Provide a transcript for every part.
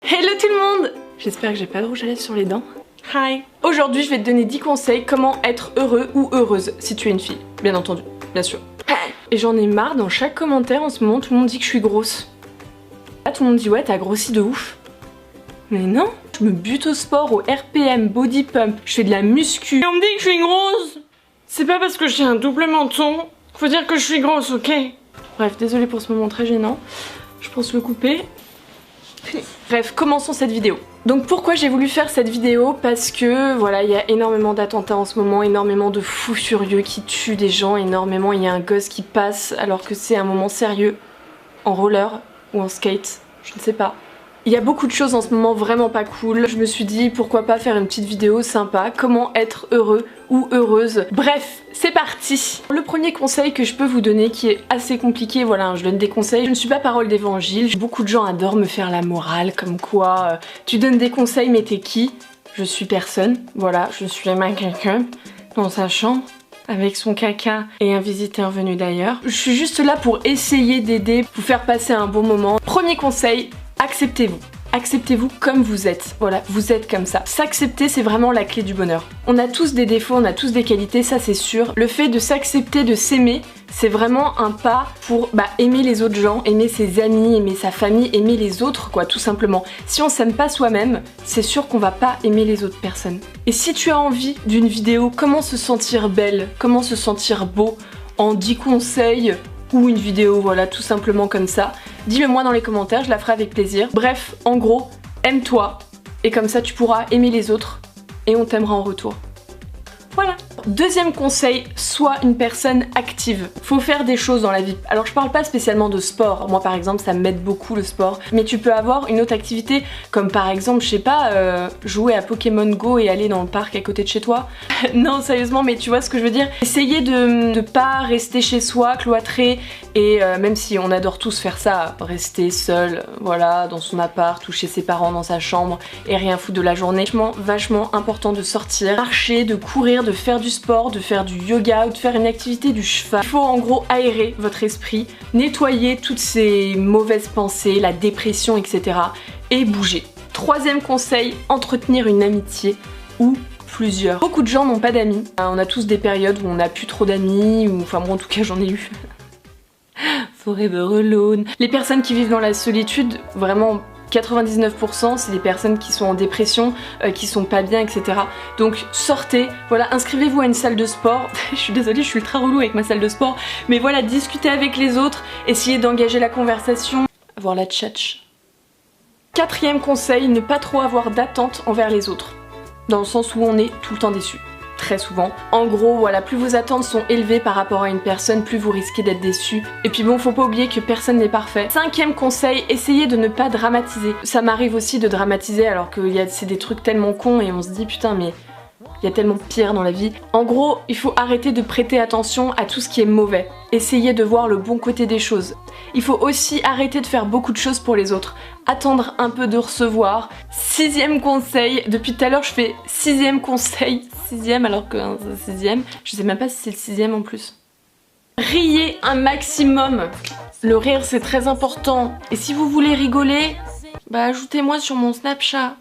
Hello tout le monde! J'espère que j'ai pas de rouge à lèvres sur les dents. Hi! Aujourd'hui je vais te donner 10 conseils comment être heureux ou heureuse si tu es une fille. Bien entendu, bien sûr. Et j'en ai marre, dans chaque commentaire en ce moment tout le monde dit que je suis grosse. Là tout le monde dit ouais t'as grossi de ouf. Mais non! Je me bute au sport, au RPM, body pump, je fais de la muscu. Et on me dit que je suis grosse! C'est pas parce que j'ai un double menton, faut dire que je suis grosse, ok? Bref, désolée pour ce moment très gênant. Je pense le couper. Bref, commençons cette vidéo. Donc pourquoi j'ai voulu faire cette vidéo? Parce que voilà, il y a énormément d'attentats en ce moment, énormément de fous furieux qui tuent des gens, énormément, il y a un gosse qui passe alors que c'est un moment sérieux, en roller ou en skate, je ne sais pas. Il y a beaucoup de choses en ce moment vraiment pas cool. Je me suis dit pourquoi pas faire une petite vidéo sympa, comment être heureux ou heureuse. Bref, c'est parti. Le premier conseil que je peux vous donner qui est assez compliqué, voilà, je donne des conseils. Je ne suis pas parole d'évangile. Beaucoup de gens adorent me faire la morale, comme quoi tu donnes des conseils mais t'es qui? Je suis personne. Voilà, je suis quelqu'un dans sa chambre avec son caca et un visiteur venu d'ailleurs. Je suis juste là pour essayer d'aider, vous faire passer un bon moment. Premier conseil, acceptez-vous. Acceptez-vous comme vous êtes. Voilà, vous êtes comme ça. S'accepter, c'est vraiment la clé du bonheur. On a tous des défauts, on a tous des qualités, ça c'est sûr. Le fait de s'accepter, de s'aimer, c'est vraiment un pas pour aimer les autres gens, aimer ses amis, aimer sa famille, aimer les autres, quoi, tout simplement. Si on s'aime pas soi-même, c'est sûr qu'on va pas aimer les autres personnes. Et si tu as envie d'une vidéo, comment se sentir belle, comment se sentir beau, en 10 conseils, ou une vidéo, voilà, tout simplement comme ça, dis-le moi dans les commentaires, je la ferai avec plaisir. Bref, en gros, aime-toi, et comme ça tu pourras aimer les autres, et on t'aimera en retour. Voilà. Deuxième conseil, sois une personne active. Faut faire des choses dans la vie. Alors je parle pas spécialement de sport. Moi par exemple ça m'aide beaucoup le sport. Mais tu peux avoir une autre activité comme par exemple, je sais pas, jouer à Pokémon Go et aller dans le parc à côté de chez toi. Non sérieusement, mais tu vois ce que je veux dire. Essayez de pas rester chez soi, cloîtré. Et même si on adore tous faire ça, rester seul, voilà, dans son appart ou chez ses parents dans sa chambre et rien foutre de la journée. Vachement important de sortir, marcher, de courir, de faire du sport, de faire du yoga ou de faire une activité du cheval. Il faut en gros aérer votre esprit, nettoyer toutes ces mauvaises pensées, la dépression, etc. et bouger. Troisième conseil, entretenir une amitié ou plusieurs. Beaucoup de gens n'ont pas d'amis. On a tous des périodes où on n'a plus trop d'amis, ou enfin moi en tout cas j'en ai eu. Forever alone. Les personnes qui vivent dans la solitude, vraiment 99% c'est des personnes qui sont en dépression, qui sont pas bien, etc. Donc sortez, voilà, inscrivez-vous à une salle de sport. Je suis désolée, je suis ultra relou avec ma salle de sport, mais voilà, discutez avec les autres, essayez d'engager la conversation, avoir la tchatch. Quatrième conseil, ne pas trop avoir d'attentes envers les autres, dans le sens où on est tout le temps déçu. Très souvent. En gros, voilà, plus vos attentes sont élevées par rapport à une personne, plus vous risquez d'être déçu. Et puis bon, faut pas oublier que personne n'est parfait. Cinquième conseil, essayez de ne pas dramatiser. Ça m'arrive aussi de dramatiser alors que c'est des trucs tellement cons et on se dit putain mais il y a tellement pire dans la vie. En gros, il faut arrêter de prêter attention à tout ce qui est mauvais. Essayez de voir le bon côté des choses. Il faut aussi arrêter de faire beaucoup de choses pour les autres. Attendre un peu de recevoir. Sixième conseil, depuis tout à l'heure je fais sixième conseil. Sixième alors que c'est sixième. Je sais même pas si c'est le sixième en plus. Riez un maximum. Le rire c'est très important. Et si vous voulez rigoler, ajoutez-moi sur mon Snapchat.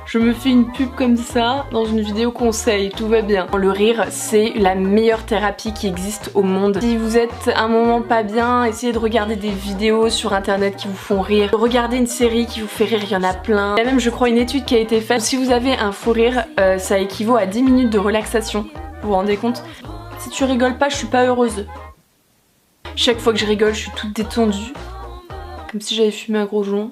Je me fais une pub comme ça dans une vidéo conseil, tout va bien. Le rire, c'est la meilleure thérapie qui existe au monde. Si vous êtes un moment pas bien, essayez de regarder des vidéos sur internet qui vous font rire. Regardez une série qui vous fait rire, il y en a plein. Il y a même, je crois, une étude qui a été faite. Si vous avez un fou rire, ça équivaut à 10 minutes de relaxation. Vous vous rendez compte? Si tu rigoles pas, je suis pas heureuse. Chaque fois que je rigole, je suis toute détendue. Comme si j'avais fumé un gros joint.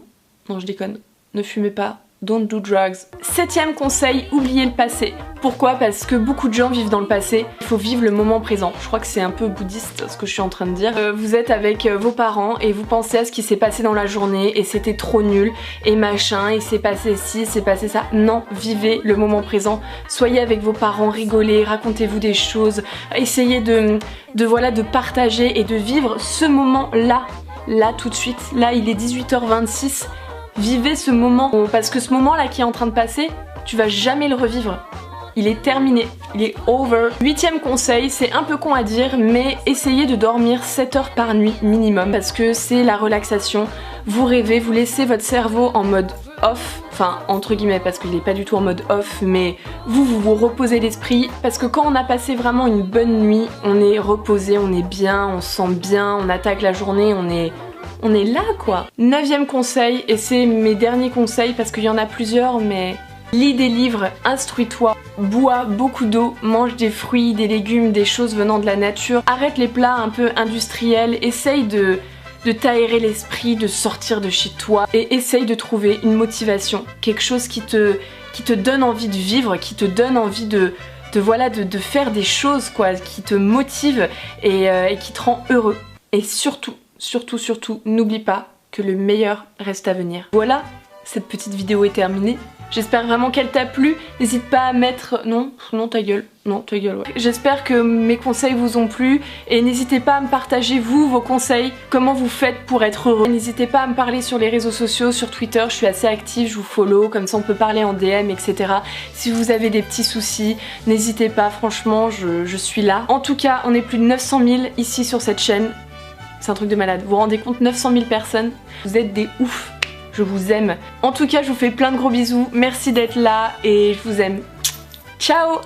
Non, je déconne. Ne fumez pas. Don't do drugs. Septième conseil, oubliez le passé. Pourquoi? Parce que beaucoup de gens vivent dans le passé. Il faut vivre le moment présent. Je crois que c'est un peu bouddhiste ce que je suis en train de dire. Vous êtes avec vos parents et vous pensez à ce qui s'est passé dans la journée et c'était trop nul et machin, il s'est passé ci, c'est passé ça. Non, vivez le moment présent. Soyez avec vos parents, rigolez, racontez-vous des choses. Essayez de partager et de vivre ce moment-là. Là tout de suite. Là il est 18h26. Vivez ce moment, parce que ce moment là qui est en train de passer, tu vas jamais le revivre. Il est terminé. il est over. 8e conseil, c'est un peu con à dire, mais essayez de dormir 7 heures par nuit minimum parce que c'est la relaxation. Vous rêvez, vous laissez votre cerveau en mode off, enfin entre guillemets parce qu'il n'est pas du tout en mode off, mais vous reposez l'esprit parce que quand on a passé vraiment une bonne nuit, on est reposé, on est bien, on se sent bien, on attaque la journée, on est là quoi. 9e conseil, et c'est mes derniers conseils parce qu'il y en a plusieurs, mais lis des livres, instruis-toi, bois beaucoup d'eau, mange des fruits, des légumes, des choses venant de la nature, arrête les plats un peu industriels, essaye de t'aérer l'esprit, de sortir de chez toi et essaye de trouver une motivation, quelque chose qui te donne envie de vivre, qui te donne envie de faire des choses quoi, qui te motive et qui te rend heureux. Et surtout, n'oublie pas que le meilleur reste à venir. Voilà, cette petite vidéo est terminée. J'espère vraiment qu'elle t'a plu. N'hésite pas à mettre... Non, ta gueule. Non, ta gueule, ouais. J'espère que mes conseils vous ont plu. Et n'hésitez pas à me partager, vous, vos conseils. Comment vous faites pour être heureux. N'hésitez pas à me parler sur les réseaux sociaux, sur Twitter. Je suis assez active, je vous follow. Comme ça, on peut parler en DM, etc. Si vous avez des petits soucis, n'hésitez pas. Franchement, je suis là. En tout cas, on est plus de 900 000 ici sur cette chaîne. C'est un truc de malade. Vous vous rendez compte, 900 000 personnes. Vous êtes des oufs. Je vous aime. En tout cas, je vous fais plein de gros bisous. Merci d'être là et je vous aime. Ciao!